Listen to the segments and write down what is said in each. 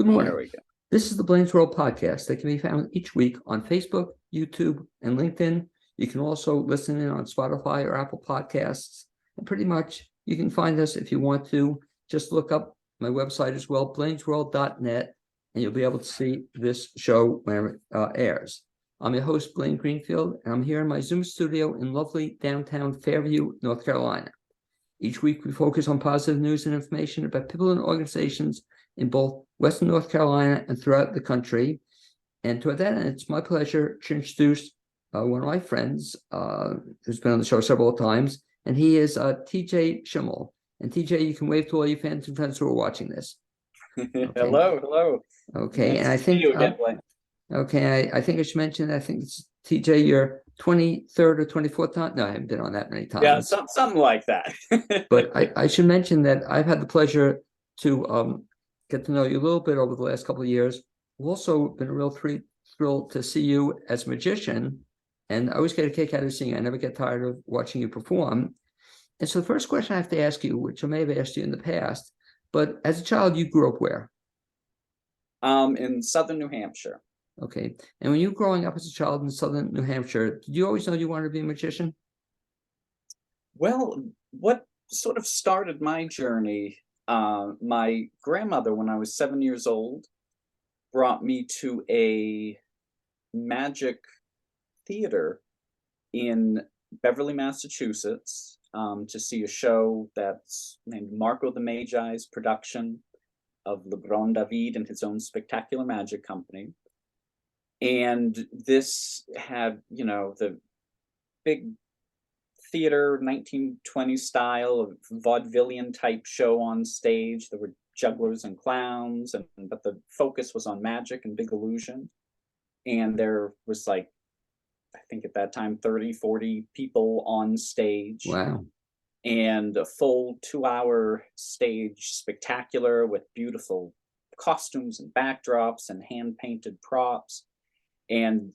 Good There morning. we go. This is the Blaine's World podcast that can be found each week on Facebook, YouTube, and LinkedIn. You can also listen in on Spotify or Apple Podcasts. And pretty much you can find us if you want to. Just look up my website as well, blainesworld.net, and you'll be able to see this show when it airs. I'm your host, Blaine Greenfield, and I'm here in my Zoom studio in lovely downtown Fairview, North Carolina. Each week, we focus on positive news and information about people and organizations in both Western North Carolina and throughout the country. And to that end, it's my pleasure to introduce one of my friends who's been on the show several times, and he is TJ Shimeld. And TJ, you can wave to all your fans and friends who are watching this. Okay. Hello. Okay, Nice and I to think see you again, Blaine. Okay, I think I should mention, I think it's TJ, your 23rd or 24th time. No, I haven't been on that many times. Yeah, something like that. But I should mention that I've had the pleasure to get to know you a little bit over the last couple of years. I've also been a real thrilled to see you as a magician, and I always get a kick out of seeing you. I never get tired of watching you perform. And so the first question I have to ask you, which I may have asked you in the past, but as a child, you grew up where? In southern New Hampshire. Okay. And when you were growing up as a child in southern New Hampshire, did you always know you wanted to be a magician? Well, what sort of started my journey, my grandmother, when I was 7 years old, brought me to a magic theater in Beverly, Massachusetts, to see a show that's named Marco the Magi's production of LeBron David and his own spectacular magic company. And this had, the big theater, 1920s style of vaudevillian type show on stage. There were jugglers and clowns, but the focus was on magic and big illusion. And there was I think at that time, 30, 40 people on stage. Wow. And a full 2-hour stage spectacular with beautiful costumes and backdrops and hand-painted props. And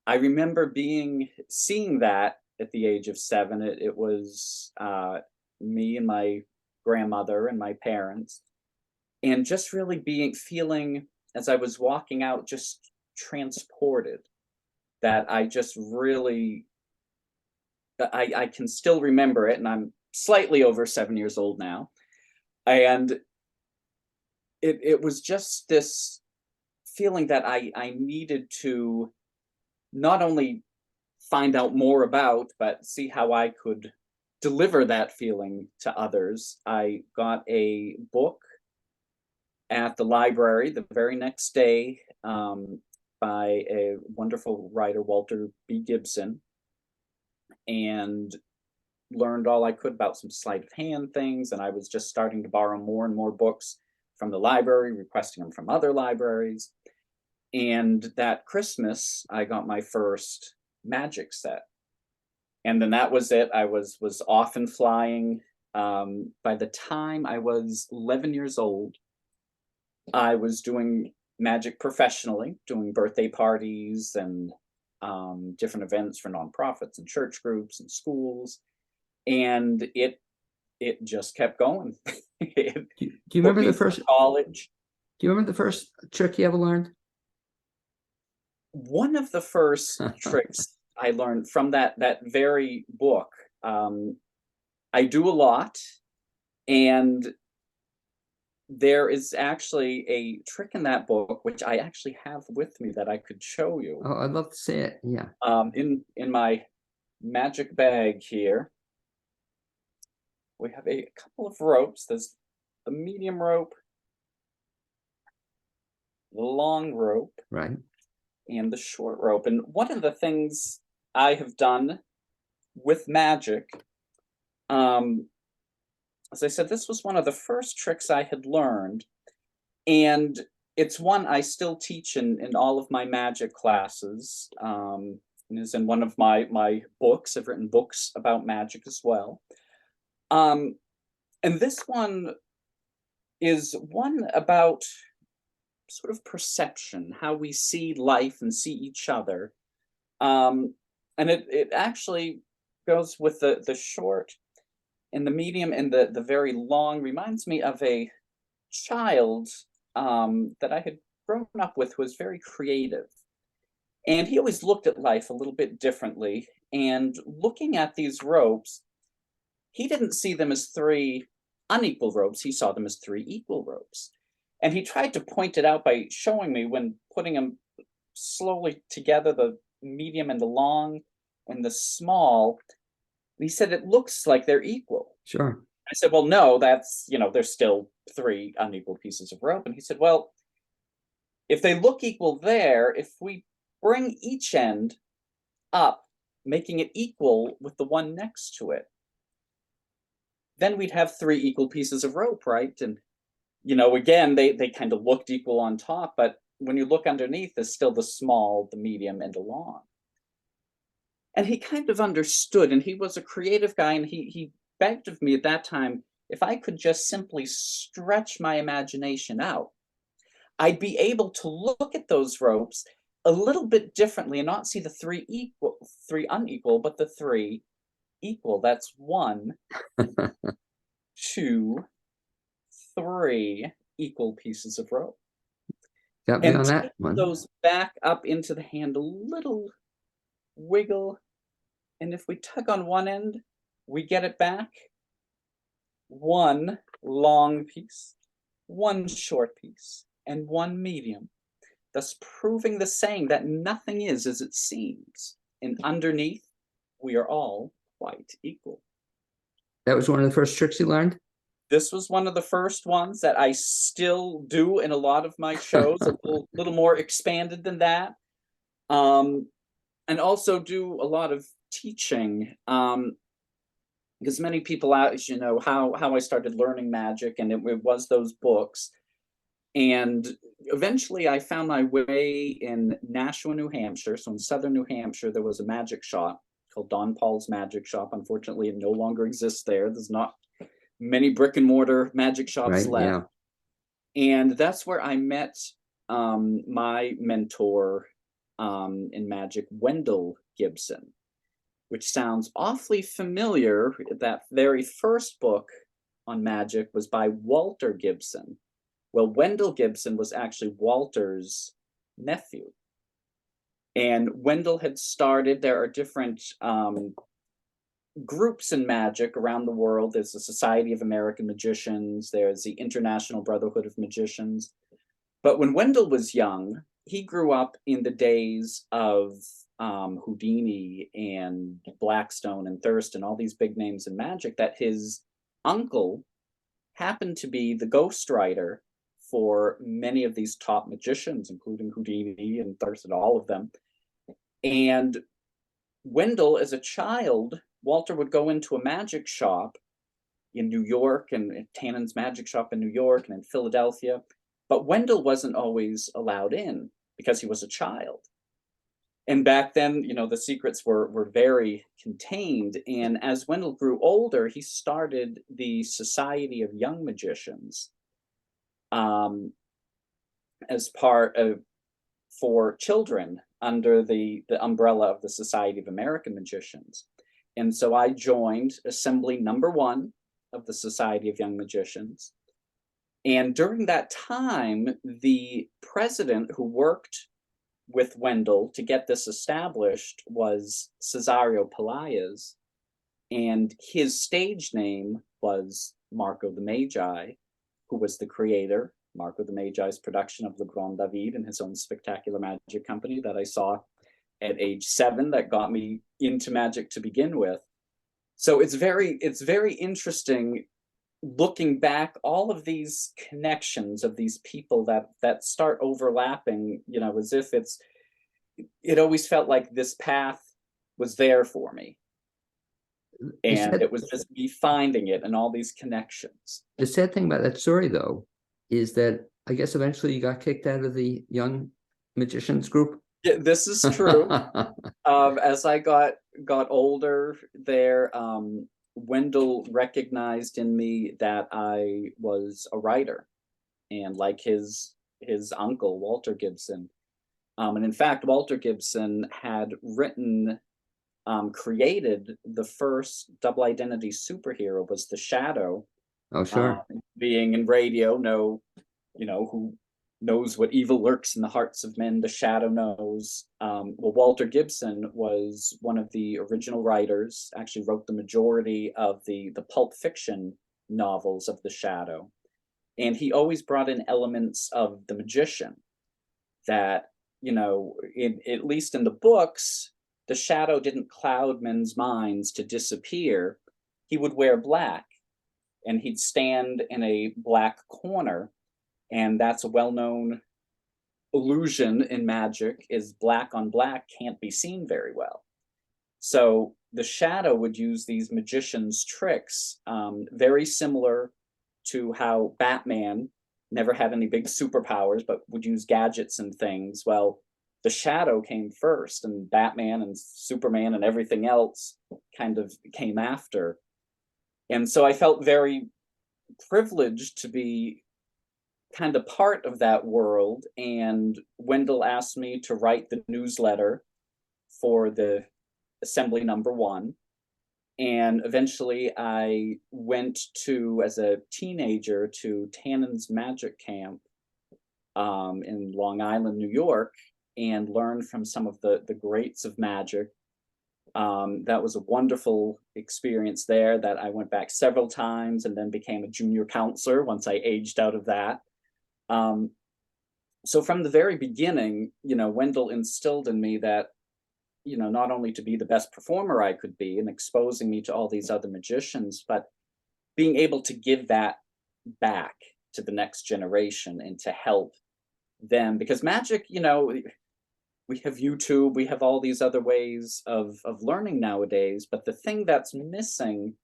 I remember seeing that at the age of 7. It was me and my grandmother and my parents, and just really feeling as I was walking out, just transported, that I just really, I can still remember it, and I'm slightly over 7 years old now. And it was just this feeling that I needed to not only find out more about, but see how I could deliver that feeling to others. I got a book at the library the very next day, by a wonderful writer, Walter B. Gibson, and learned all I could about some sleight of hand things. And I was just starting to borrow more and more books from the library, requesting them from other libraries. And that Christmas, I got my first magic set. And then that was it. I was off and flying. By the time I was 11 years old, I was doing magic professionally, doing birthday parties and different events for nonprofits and church groups and schools. And it just kept going. Do you remember the first college? Do you remember the first trick you ever learned? One of the first tricks I learned from that very book. I do a lot, and there is actually a trick in that book which I actually have with me that I could show you. Oh, I'd love to see it. Yeah. In my magic bag here, we have a couple of ropes. There's the medium rope, the long rope, Right, and the short rope. And one of the things I have done with magic, as I said, this was one of the first tricks I had learned, and it's one I still teach in all of my magic classes, and is in one of my books. I've written books about magic as well. And this one is one about sort of perception, how we see life and see each other. And it actually goes with the short and the medium and the very long. Reminds me of a child that I had grown up with was very creative. And he always looked at life a little bit differently. And looking at these ropes, he didn't see them as three unequal ropes. He saw them as three equal ropes. And he tried to point it out by showing me when putting them slowly together, the medium and the long and the small. He said, it looks like they're equal. Sure. I said, well, no, that's, there's still three unequal pieces of rope. And he said, well, if they look equal there, if we bring each end up, making it equal with the one next to it, then we'd have three equal pieces of rope, right? And, again, they kind of looked equal on top, but when you look underneath, there's still the small, the medium, and the long. And he kind of understood, and he was a creative guy, and he begged of me at that time, if I could just simply stretch my imagination out, I'd be able to look at those ropes a little bit differently and not see the three unequal, but the three equal. That's 1, 2, 3 equal pieces of rope. Got me And on take that one. those back up into the hand, a little wiggle, and if we tug on one end, we get it back. 1 long piece, 1 short piece, and 1 medium, thus proving the saying that nothing is as it seems, and underneath we are all quite equal. That was one of the first tricks you learned? This was one of the first ones that I still do in a lot of my shows, a little more expanded than that. And also do a lot of teaching, because many people ask, how I started learning magic, and it was those books. And eventually I found my way in Nashua, New Hampshire. So in southern New Hampshire, there was a magic shop called Don Paul's Magic Shop. Unfortunately, it no longer exists there. There's not many brick and mortar magic shops left. Yeah. And that's where I met my mentor in magic, Wendell Gibson, which sounds awfully familiar. That very first book on magic was by Walter Gibson. Well, Wendell Gibson was actually Walter's nephew. And Wendell had started, there are different groups in magic around the world. There's the Society of American Magicians, there's the International Brotherhood of Magicians. But when Wendell was young, he grew up in the days of Houdini and Blackstone and Thurston, all these big names in magic, that his uncle happened to be the ghostwriter for many of these top magicians, including Houdini and Thurston, all of them. And Wendell, as a child, Walter would go into a magic shop in New York, and Tannen's Magic Shop in New York and in Philadelphia. But Wendell wasn't always allowed in because he was a child. And back then, the secrets were very contained. And as Wendell grew older, he started the Society of Young Magicians as part of, for children, under the umbrella of the Society of American Magicians. And so I joined Assembly number 1 of the Society of Young Magicians. And during that time, the president who worked with Wendell to get this established was Cesario Pelaez, and his stage name was Marco the Magi, who was the creator, Marco the Magi's production of Le Grand David and his own spectacular magic company that I saw at age 7 that got me into magic to begin with. So it's very interesting looking back, all of these connections of these people that start overlapping, as if it always felt like this path was there for me. And it was just me finding it and all these connections. The sad thing about that story, though, is that I guess eventually you got kicked out of the Young Magicians group. Yeah, this is true. As I got older there, Wendell recognized in me that I was a writer, and like his uncle, Walter Gibson. And in fact, Walter Gibson had created the first double identity superhero, was the Shadow. Oh, sure. Being in radio, who knows what evil lurks in the hearts of men, the shadow knows. Well, Walter Gibson was one of the original writers, actually wrote the majority of the pulp fiction novels of the shadow. And he always brought in elements of the magician that, at least in the books, the shadow didn't cloud men's minds to disappear. He would wear black, and he'd stand in a black corner. And that's a well-known illusion in magic, is black on black can't be seen very well. So the shadow would use these magicians' tricks, very similar to how Batman never had any big superpowers, but would use gadgets and things. Well, the shadow came first, and Batman and Superman and everything else kind of came after. And so I felt very privileged to be kind of part of that world. And Wendell asked me to write the newsletter for the Assembly #1. And eventually I went as a teenager, to Tannen's Magic Camp in Long Island, New York, and learned from some of the greats of magic. That was a wonderful experience there, that I went back several times and then became a junior counselor once I aged out of that. So from the very beginning, Wendell instilled in me that, not only to be the best performer I could be, and exposing me to all these other magicians, but being able to give that back to the next generation and to help them. Because magic, we have YouTube, we have all these other ways of learning nowadays, but the thing that's missing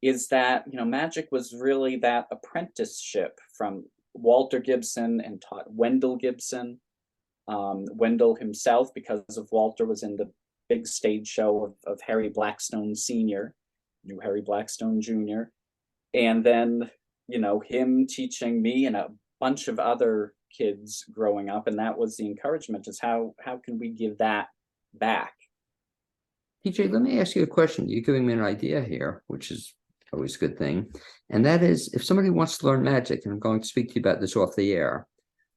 is that, magic was really that apprenticeship from Walter Gibson and taught Wendell Gibson. Wendell himself, because of Walter, was in the big stage show of Harry Blackstone Sr., knew Harry Blackstone Jr. And then, him teaching me and a bunch of other kids growing up. And that was the encouragement, is how can we give that back? TJ, let me ask you a question. You're giving me an idea here, which is always a good thing. And that is, if somebody wants to learn magic, and I'm going to speak to you about this off the air,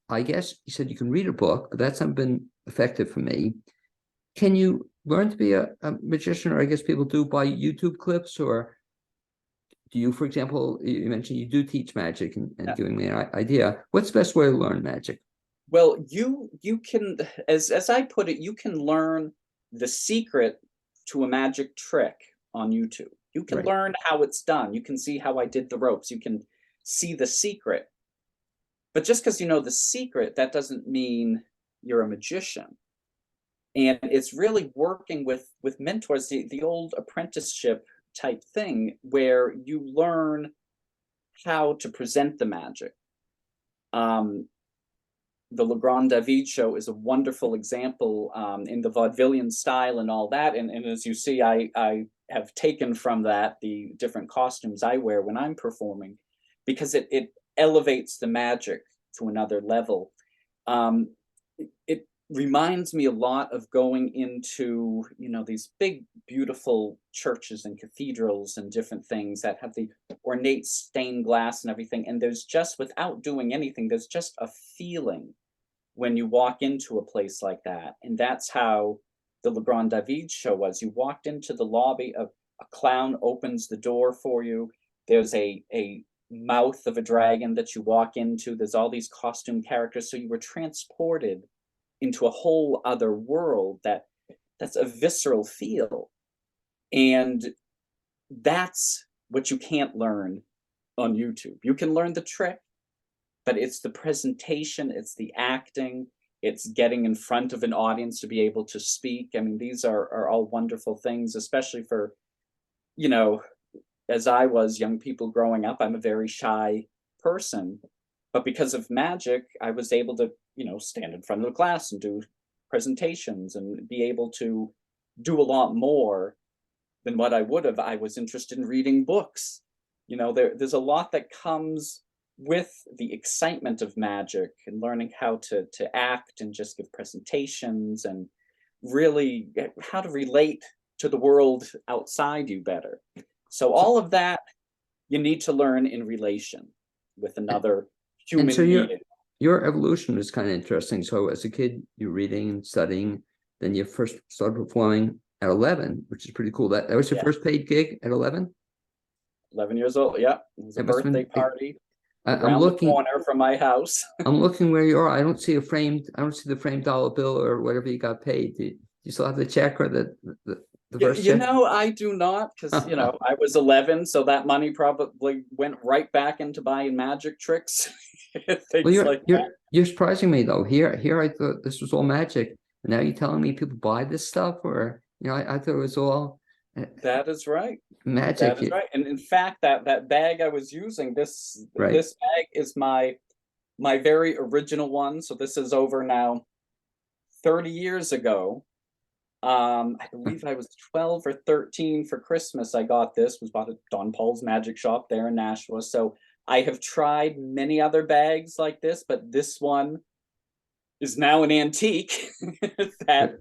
I guess you said you can read a book, but that's not been effective for me. Can you learn to be a magician, or I guess people do by YouTube clips, or do you, for example, you mentioned you do teach magic and giving me an idea. What's the best way to learn magic? Well, you can, as I put it, you can learn the secret to a magic trick on YouTube. You can learn how it's done. You can see how I did the ropes. You can see the secret. But just because you know the secret, that doesn't mean you're a magician. And it's really working with mentors, the old apprenticeship type thing, where you learn how to present the magic. The Legrand David show is a wonderful example, in the vaudevillian style and all that. And as you see, I have taken from that the different costumes I wear when I'm performing, because it elevates the magic to another level. It reminds me a lot of going into, these big, beautiful churches and cathedrals and different things that have the ornate stained glass and everything. And there's just, without doing anything, there's just a feeling when you walk into a place like that. And that's how the Legrand David show was. You walked into the lobby, a clown opens the door for you. There's a mouth of a dragon that you walk into. There's all these costume characters. So you were transported into a whole other world that's a visceral feel. And that's what you can't learn on YouTube. You can learn the trick, but it's the presentation, it's the acting, it's getting in front of an audience to be able to speak. I mean, these are all wonderful things, especially for, as I was, young people growing up. I'm a very shy person, but because of magic, I was able to, stand in front of the class and do presentations and be able to do a lot more than what I would have. I was interested in reading books. There's a lot that comes with the excitement of magic, and learning how to act and just give presentations, and really how to relate to the world outside you better. So all of that you need to learn in relation with another human being. your evolution is kind of interesting. So as a kid, you're reading and studying, then you first started performing at 11, which is pretty cool. That was your first paid gig at 11? 11 years old. Yeah. It was a That must have birthday been, party I'm around the looking, corner from my house. I'm looking where you are. I don't see I don't see the framed dollar bill or whatever you got paid. Do you still have the check or the first check? I do not, because I was 11, so that money probably went right back into buying magic tricks, Well, things like that. you're surprising me though. Here I thought this was all magic. And now you're telling me people buy this stuff, or I thought it was all That is right. magic. That is right. And in fact, that bag I was using, this Right. bag is my very original one. So this is over now 30 years ago. I believe I was 12 or 13 for Christmas. I got this, was bought at Don Paul's Magic Shop there in Nashua. So I have tried many other bags like this, but this one is now an antique that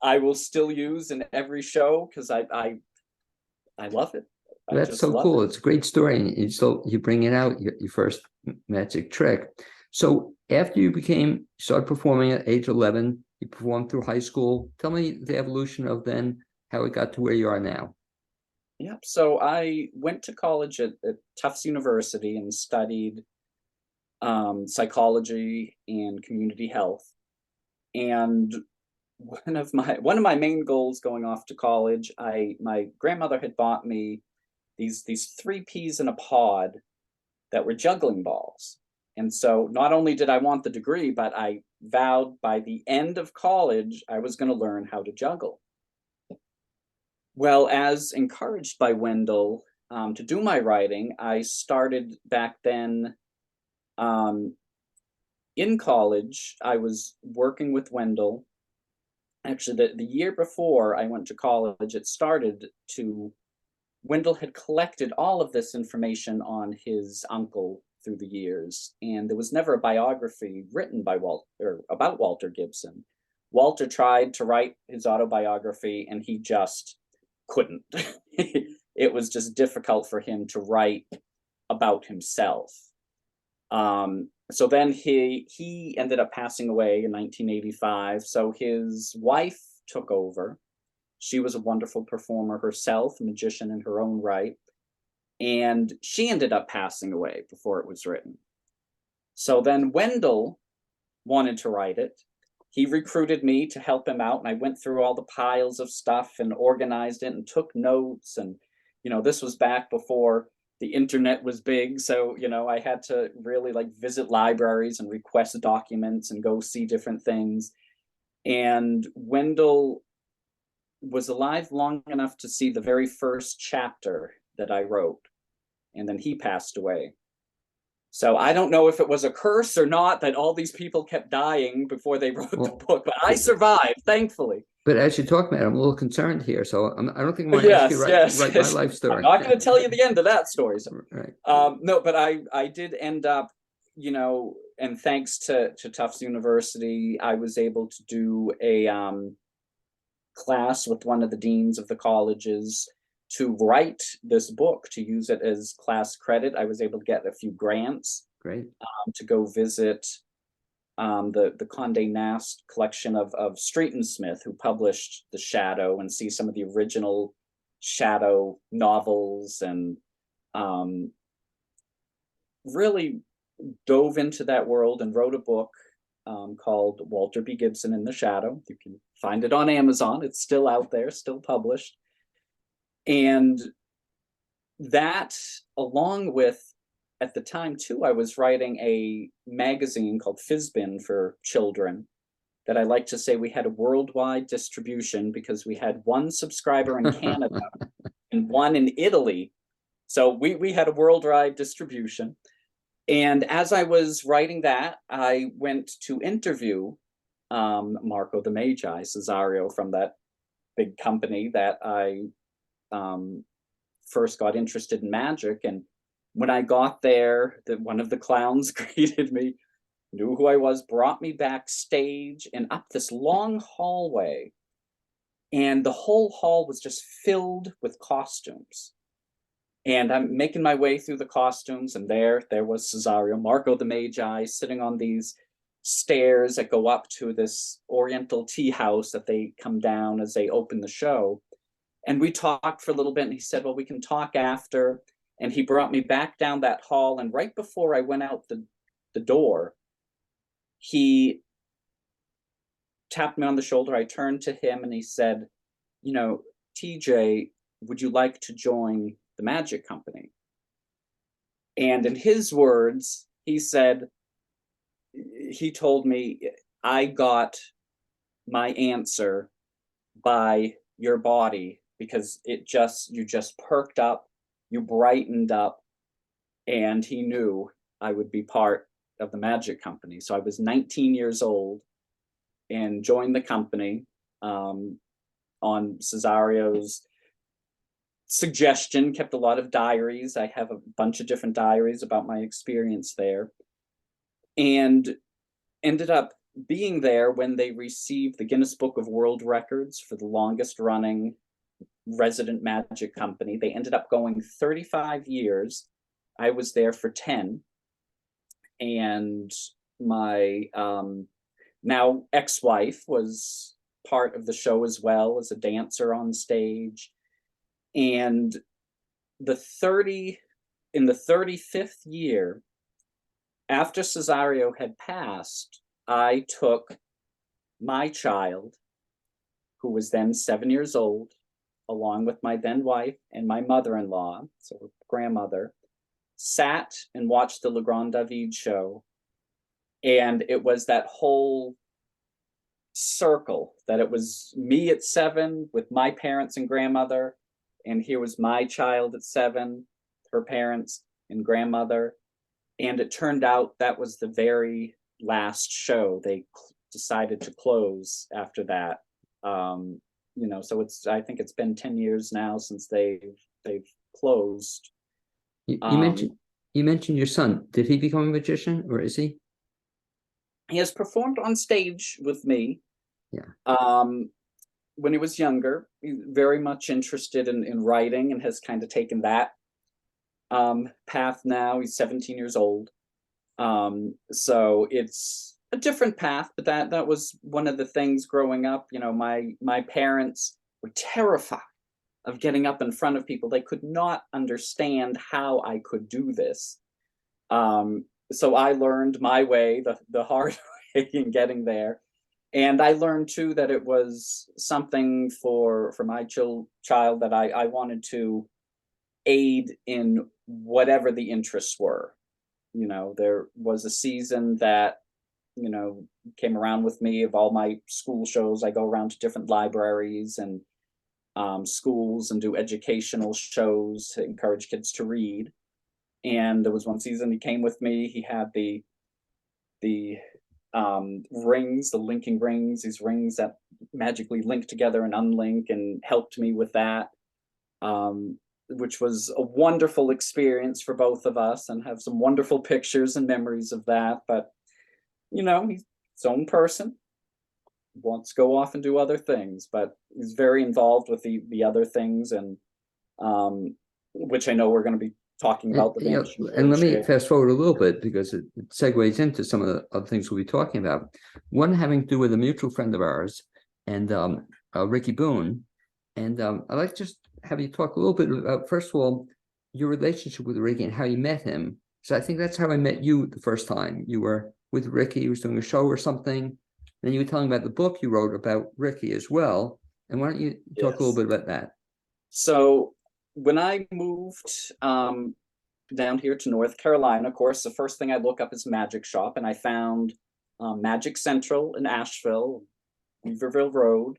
I will still use in every show because I love it. That's so cool. It's a great story. And you bring it out, your first magic trick. So after you started performing at age 11, you performed through high school. Tell me the evolution of then, how it got to where you are now. Yep. So I went to college at Tufts University and studied psychology and community health. And one of my main goals going off to college, my grandmother had bought me these 3 peas in a pod that were juggling balls. And so not only did I want the degree, but I vowed by the end of college, I was going to learn how to juggle. Well, as encouraged by Wendell to do my writing, I started back then in college. I was working with Wendell. Actually, the year before I went to college, Wendell had collected all of this information on his uncle through the years, and there was never a biography written by about Walter Gibson. Walter tried to write his autobiography, and he just couldn't. It was just difficult for him to write about himself. So then he ended up passing away in 1985. So his wife took over. She was a wonderful performer herself, a magician in her own right. And she ended up passing away before it was written. So then Wendell wanted to write it. He recruited me to help him out, and I went through all the piles of stuff and organized it and took notes. And, this was back before the internet was big. So, I had to really visit libraries and request documents and go see different things. And Wendell was alive long enough to see the very first chapter that I wrote, and then he passed away. So I don't know if it was a curse or not that all these people kept dying before they wrote the book, but I survived, thankfully. But as you talk about it, I'm a little concerned here, so I don't think I'm going to ask you write my life story. I'm not going to tell you the end of that story. So. Right. No, but I did end up, and thanks to Tufts University, I was able to do a class with one of the deans of the colleges to write this book, to use it as class credit. I was able to get a few grants. Great. To go visit the Condé Nast collection of Street and Smith, who published The Shadow, and see some of the original Shadow novels, and really dove into that world and wrote a book called Walter B. Gibson in the Shadow. You can find it on Amazon. It's still out there, still published. And that, along with, at the time too, I was writing a magazine called Fizbin for children that I like to say we had a worldwide distribution, because we had one subscriber in Canada and one in Italy. So we had a worldwide distribution. And as I was writing that, I went to interview Marco the Magi, Cesario, from that big company that I first got interested in magic. And when I got there, one of the clowns greeted me, knew who I was, brought me backstage and up this long hallway. And the whole hall was just filled with costumes. And I'm making my way through the costumes, and there was Cesario, Marco the Magi, sitting on these stairs that go up to this Oriental tea house that they come down as they open the show. And we talked for a little bit, and he said, well, we can talk after. And he brought me back down that hall. And right before I went out the door, he tapped me on the shoulder. I turned to him and he said, you know, TJ, would you like to join the magic company? And in his words, he told me, I got my answer by your body, because you just perked up, you brightened up, and he knew I would be part of the magic company. So I was 19 years old and joined the company on Cesario's suggestion, kept a lot of diaries. I have a bunch of different diaries about my experience there, and ended up being there when they received the Guinness Book of World Records for the longest running resident magic company. They ended up going 35 years. I was there for 10. And my now ex-wife was part of the show as well, as a dancer on stage. And in the 35th year, after Cesario had passed, I took my child, who was then 7 years old, along with my then wife and my mother-in-law, so grandmother, sat and watched the Le Grand David show. And it was that whole circle, that it was me at 7 with my parents and grandmother, and here was my child at 7, her parents and grandmother. And it turned out that was the very last show. They decided to close after that. So I think it's been 10 years now since they've closed. You mentioned your son. Did he become a magician, or is he? He has performed on stage with me. Yeah. When he was younger, he's very much interested in writing, and has kind of taken that path now. He's 17 years old. So it's a different path, but that was one of the things growing up. My parents were terrified of getting up in front of people. They could not understand how I could do this. So I learned my way, the hard way, in getting there. And I learned too that it was something for my child that I wanted to aid in whatever the interests were. There was a season that, came around with me of all my school shows. I go around to different libraries and schools and do educational shows to encourage kids to read. And there was one season he came with me. He had the rings, the linking rings, these rings that magically link together and unlink, and helped me with that, which was a wonderful experience for both of us, and have some wonderful pictures and memories of that. But he's his own person, wants to go off and do other things, but he's very involved with the other things, and which I know we're going to be talking about. And let me fast forward a little bit, because it segues into some of the other things we'll be talking about. One having to do with a mutual friend of ours, and Ricky Boone. And I'd like to just have you talk a little bit about, first of all, your relationship with Ricky and how you met him. So I think that's how I met you the first time. You were with Ricky, he was doing a show or something. And you were telling about the book you wrote about Ricky as well. And why don't you talk a little bit about that? So when I moved down here to North Carolina, of course, the first thing I look up is magic shop, and I found Magic Central in Asheville, Weaverville Road.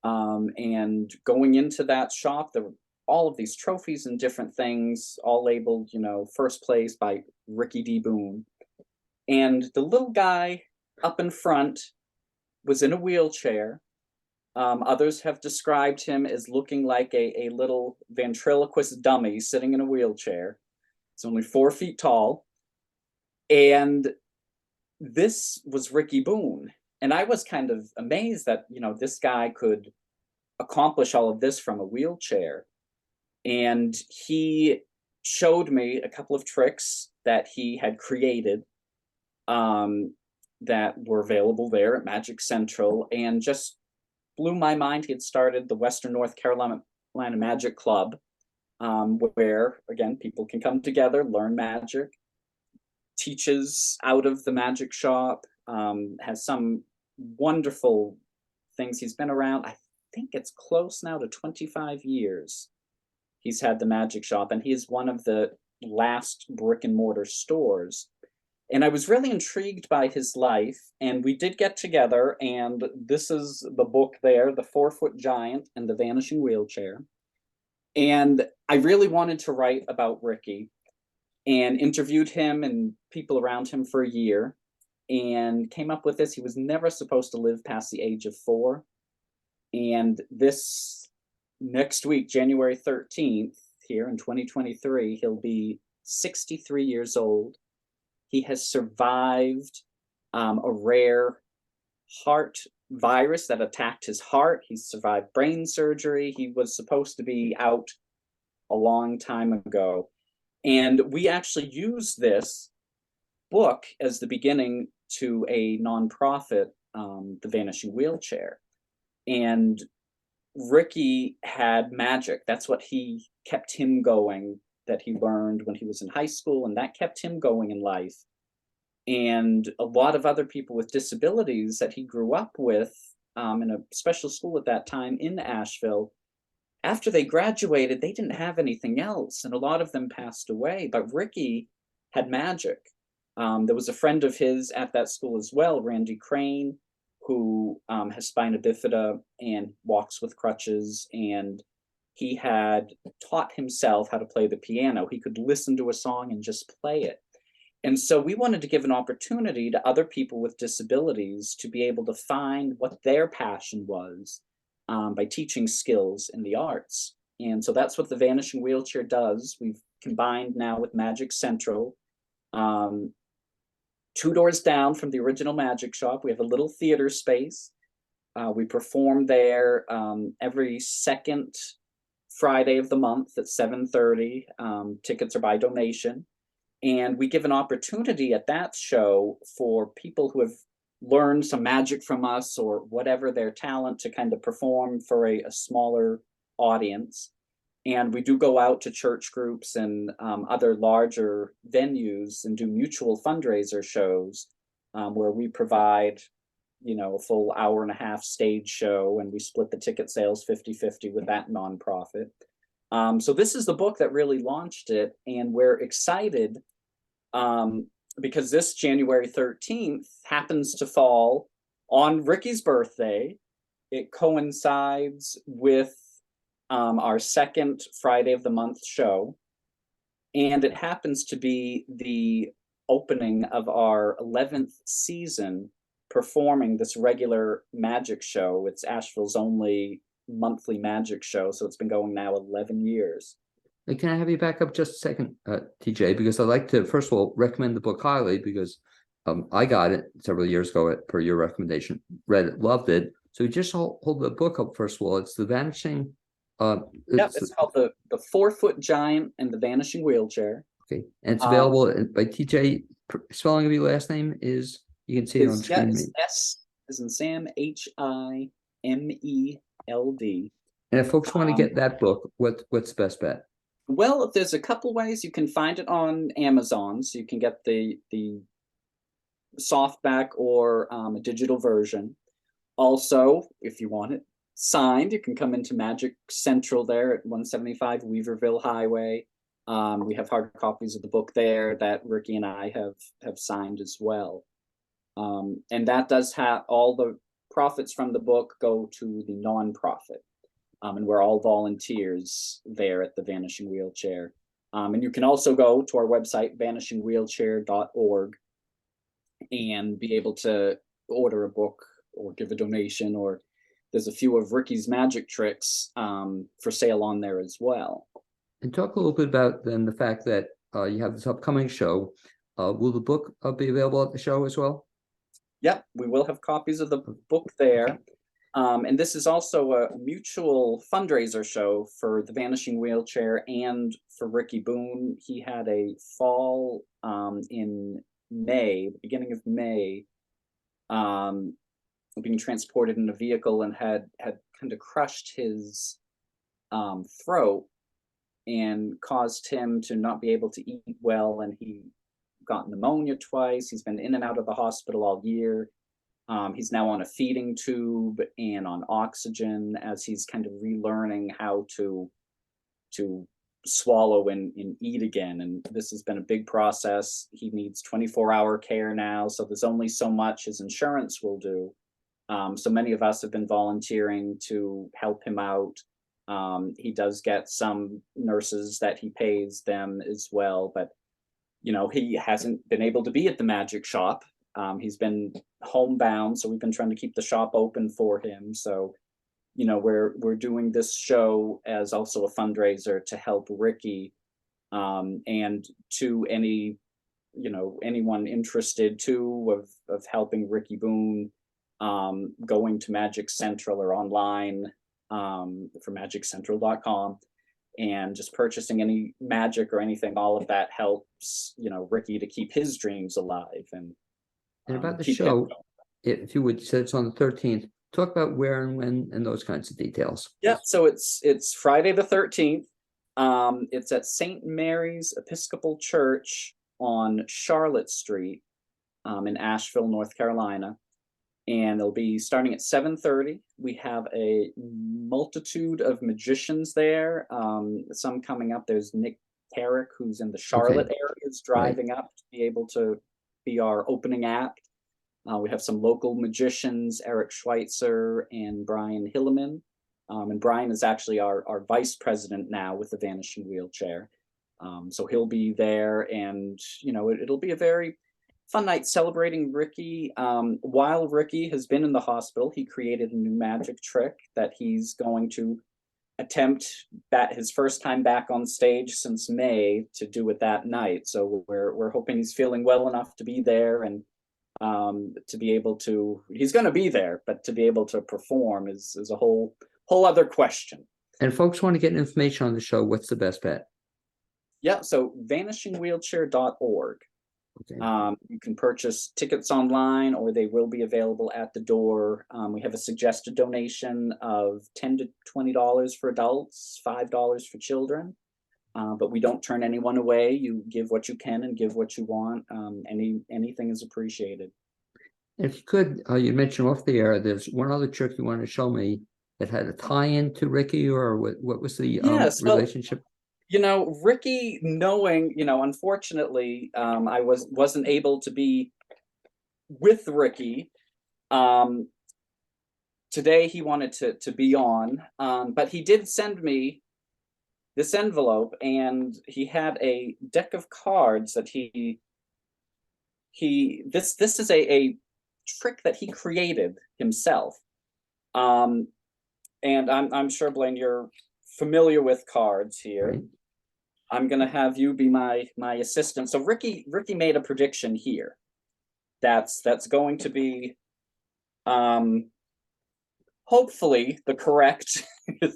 And going into that shop, there were all of these trophies and different things, all labeled, first place by Ricky D. Boone. And the little guy up in front was in a wheelchair. Others have described him as looking like a little ventriloquist dummy sitting in a wheelchair. It's only 4 feet tall. And this was Ricky Boone. And I was kind of amazed that, this guy could accomplish all of this from a wheelchair. And he showed me a couple of tricks that he had created that were available there at Magic Central, and just blew my mind. He had started the Western North Carolina Magic Club, where, again, people can come together, learn magic, teaches out of the magic shop, has some wonderful things. He's been around, I think it's close now to 25 years. He's had the magic shop, and he is one of the last brick and mortar stores. And I was really intrigued by his life, and we did get together, and this is the book there, The 4-Foot Giant and the Vanishing Wheelchair. And I really wanted to write about Ricky, and interviewed him and people around him for a year, and came up with this. He was never supposed to live past the age of 4. And this next week, January 13th, here in 2023, he'll be 63 years old. He has survived a rare heart virus that attacked his heart. He's survived brain surgery. He was supposed to be out a long time ago. And we actually used this book as the beginning to a nonprofit, the Vanishing Wheelchair. And Ricky had magic. That's what he kept him going, that he learned when he was in high school, and that kept him going in life. And a lot of other people with disabilities that he grew up with in a special school at that time in Asheville, after they graduated, they didn't have anything else, and a lot of them passed away. But Ricky had magic. There was a friend of his at that school as well, Randy Crane, who has spina bifida and walks with crutches, and he had taught himself how to play the piano. He could listen to a song and just play it. And so we wanted to give an opportunity to other people with disabilities to be able to find what their passion was by teaching skills in the arts. And so that's what the Vanishing Wheelchair does. We've combined now with Magic Central. 2 doors down from the original magic shop, we have a little theater space. We perform there every second Friday of the month at 7:30. Tickets are by donation. And we give an opportunity at that show for people who have learned some magic from us or whatever their talent to kind of perform for a smaller audience. And we do go out to church groups and other larger venues and do mutual fundraiser shows where we provide, a full hour-and-a-half stage show, and we split the ticket sales 50-50 with that nonprofit. So this is the book that really launched it, and we're excited because this January 13th happens to fall on Ricky's birthday. It coincides with our second Friday of the month show, and it happens to be the opening of our 11th season performing this regular magic show. It's Asheville's only monthly magic show, so it's been going now 11 years. And can I have you back up just a second, TJ, because I'd like to, first of all, recommend the book highly, because I got it several years ago per your recommendation, read it, loved it. So just hold the book up, first of all. It's The Vanishing... it's called the 4-Foot Giant and the Vanishing Wheelchair. Okay, and it's available by TJ. Spelling of your last name is, you can see it on screen. It's S as in Sam, Himed. And if folks want to get that book, what's the best bet? Well, there's a couple ways. You can find it on Amazon, so you can get the softback or a digital version. Also, if you want it signed, you can come into Magic Central there at 175 Weaverville Highway. We have hard copies of the book there that Ricky and I have signed as well. And that does have all the profits from the book go to the nonprofit. And we're all volunteers there at the Vanishing Wheelchair. And you can also go to our website, vanishingwheelchair.org, and be able to order a book or give a donation, or there's a few of Ricky's magic tricks for sale on there as well. And talk a little bit about then the fact that you have this upcoming show. Will the book be available at the show as well? Yep, we will have copies of the book there. And this is also a mutual fundraiser show for the Vanishing Wheelchair and for Ricky Boone. He had a fall in May, the beginning of May, being transported in a vehicle, and had kind of crushed his throat and caused him to not be able to eat well, and he got pneumonia twice. He's been in and out of the hospital all year. He's now on a feeding tube and on oxygen as he's kind of relearning how to swallow and eat again. And this has been a big process. He needs 24-hour care now, so there's only so much his insurance will do. So many of us have been volunteering to help him out. He does get some nurses that he pays them as well, but he hasn't been able to be at the magic shop. He's been homebound, so we've been trying to keep the shop open for him. So, we're doing this show as also a fundraiser to help Ricky, and to anyone interested too of helping Ricky Boone, going to Magic Central or online for magiccentral.com. And just purchasing any magic or anything, all of that helps, Ricky to keep his dreams alive. And about the show, if you would, you said it's on the 13th. Talk about where and when and those kinds of details. Yeah, so it's Friday the 13th. It's at St. Mary's Episcopal Church on Charlotte Street, in Asheville, North Carolina. And it'll be starting at 7:30. We have a multitude of magicians there. Some coming up. There's Nick Carrick, who's in the Charlotte area, is driving up to be able to be our opening act. We have some local magicians, Eric Schweitzer and Brian Hilleman. And Brian is actually our vice president now with the Vanishing Wheelchair. So he'll be there, and it'll be a very fun night celebrating Ricky. While Ricky has been in the hospital, he created a new magic trick that he's going to attempt his first time back on stage since May to do it that night. So we're hoping he's feeling well enough to be there, and to be able to, he's going to be there, but to be able to perform is a whole other question. And folks want to get information on the show, what's the best bet? Yeah, so vanishingwheelchair.org. Okay. You can purchase tickets online, or they will be available at the door. We have a suggested donation of $10 to $20 for adults, $5 for children. But we don't turn anyone away. You give what you can and give what you want. Anything is appreciated. If you could, you mentioned off the air, there's one other trick you want to show me that had a tie-in to Ricky, or what was the relationship? Ricky, knowing, unfortunately, I wasn't able to be with Ricky. Today he wanted to be on, but he did send me this envelope, and he had a deck of cards that this is a trick that he created himself. And I'm sure, Blaine, you're familiar with cards here. Right. I'm gonna have you be my assistant. So Ricky made a prediction here. That's going to be hopefully the correct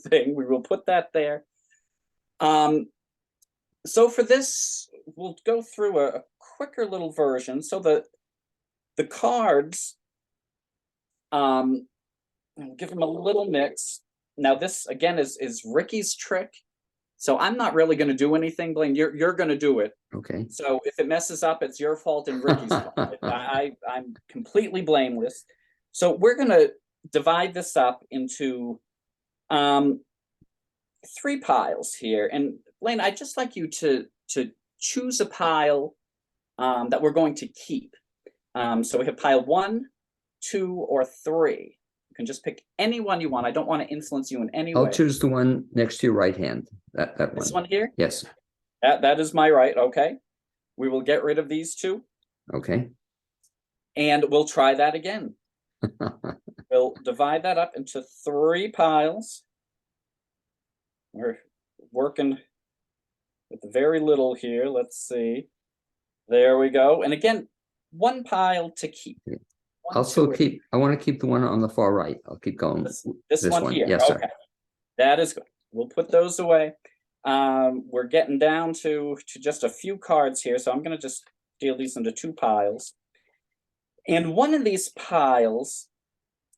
thing. We will put that there. So for this, we'll go through a quicker little version. So the cards, I'll give them a little mix. Now this again is Ricky's trick. So I'm not really going to do anything, Blaine. You're going to do it. Okay. So if it messes up, it's your fault and Ricky's fault. I'm completely blameless. So we're going to divide this up into 3 piles here. And Blaine, I'd just like you to choose a pile that we're going to keep. So we have pile 1, 2, or 3. You can just pick any one you want. I don't want to influence you in any way. I'll choose the one next to your right hand. That one. This one here? Yes. That is my right. Okay. We will get rid of these 2. Okay. And we'll try that again. We'll divide that up into 3 piles. We're working with very little here. Let's see. There we go. And again, 1 pile to keep. one, I'll still two, keep, I want to keep the one on the far right. I'll keep going. this one here. Yes, sir. Okay, that is good. We'll put those away. We're getting down to just a few cards here, so I'm going to just deal these into two piles. And one of these piles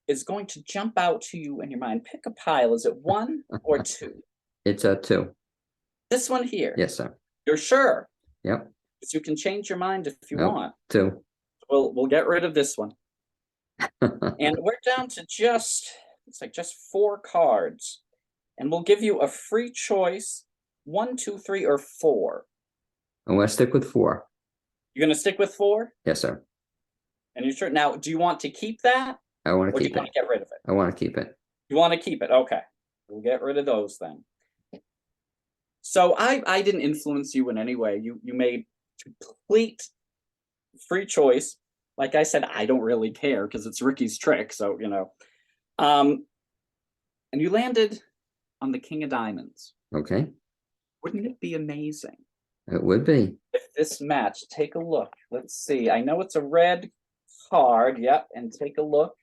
is going to jump out to you in your mind. Pick a pile. Is it 1 or 2? It's a 2. This one here. Yes, sir. You're sure? Yep. Because you can change your mind if you Nope. want. 2. We'll get rid of this one. And we're down to just 4 cards. And we'll give you a free choice, 1, 2, 3, or 4. I want to stick with 4. You're going to stick with 4? Yes, sir. And you're sure? Now, do you want to keep that? I want Or to do keep you want it. to get rid of it? I want to keep it. You want to keep it? Okay. We'll get rid of those then. So I didn't influence you in any way. You made complete free choice. Like I said, I don't really care because it's Ricky's trick. So, you know. And you landed on the King of Diamonds. Okay. Wouldn't it be amazing It would be. if this matched? Take a look. Let's see. I know it's a red card. Yep. And take a look.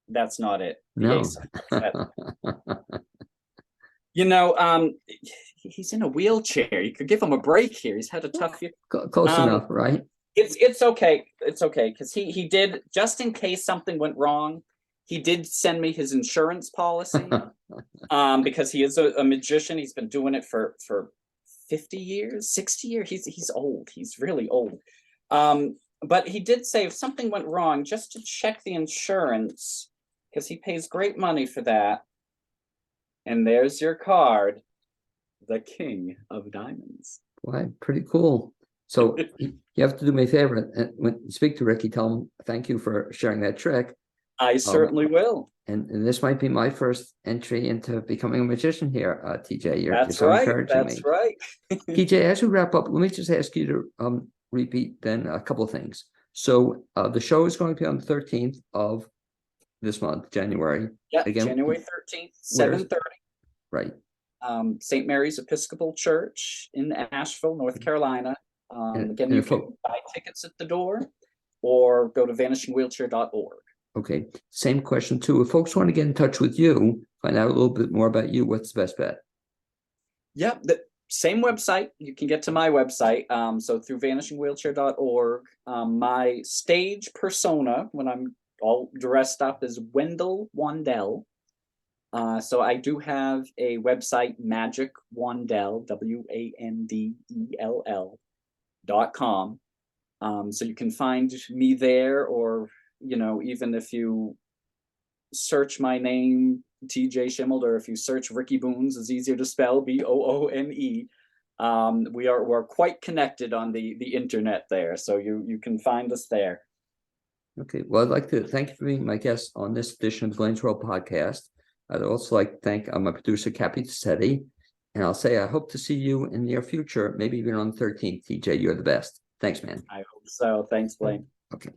That's not it. The No. ace. You know, he's in a wheelchair. You could give him a break here. He's had a tough year. Close enough, right? It's okay. It's okay because he did, just in case something went wrong, he did send me his insurance policy. Because he is a magician. He's been doing it for 50 years, 60 years. He's old. He's really old. But he did say if something went wrong, just to check the insurance, because he pays great money for that. And there's your card, the King of Diamonds. Why, pretty cool. So you have to do me a favor and when you speak to Ricky, tell him thank you for sharing that trick. I certainly will. And this might be my first entry into becoming a magician here, TJ. You're so right. encouraging That's me. right. TJ, as we wrap up, let me just ask you to repeat then a couple of things. So the show is going to be on the 13th of this month, January. Yeah, Again, January 13th, 7:30. Right. St. Mary's Episcopal Church in Asheville, North Carolina. Again, you can buy tickets at the door or go to vanishingwheelchair.org. Okay. Same question too. If folks want to get in touch with you, find out a little bit more about you, what's the best bet? Yeah, the same website. You can get to my website. So through vanishingwheelchair.org. My stage persona, when I'm all dressed up, is Wendell Wandell. So I do have a website, Magic Wandell, WANDELL.com. So you can find me there, or, you know, even if you search my name, TJ Shimeld, or if you search Ricky Boons, it's easier to spell, BOONE. We're quite connected on the internet there, so you can find us there. Okay. Well, I'd like to thank you for being my guest on this edition of the Blaine's World podcast. I'd also like to thank my producer, Cappy Tassetti. And I'll say I hope to see you in the near future, maybe even on the 13th. TJ, you're the best. Thanks, man. I hope so. Thanks, Blaine. Okay.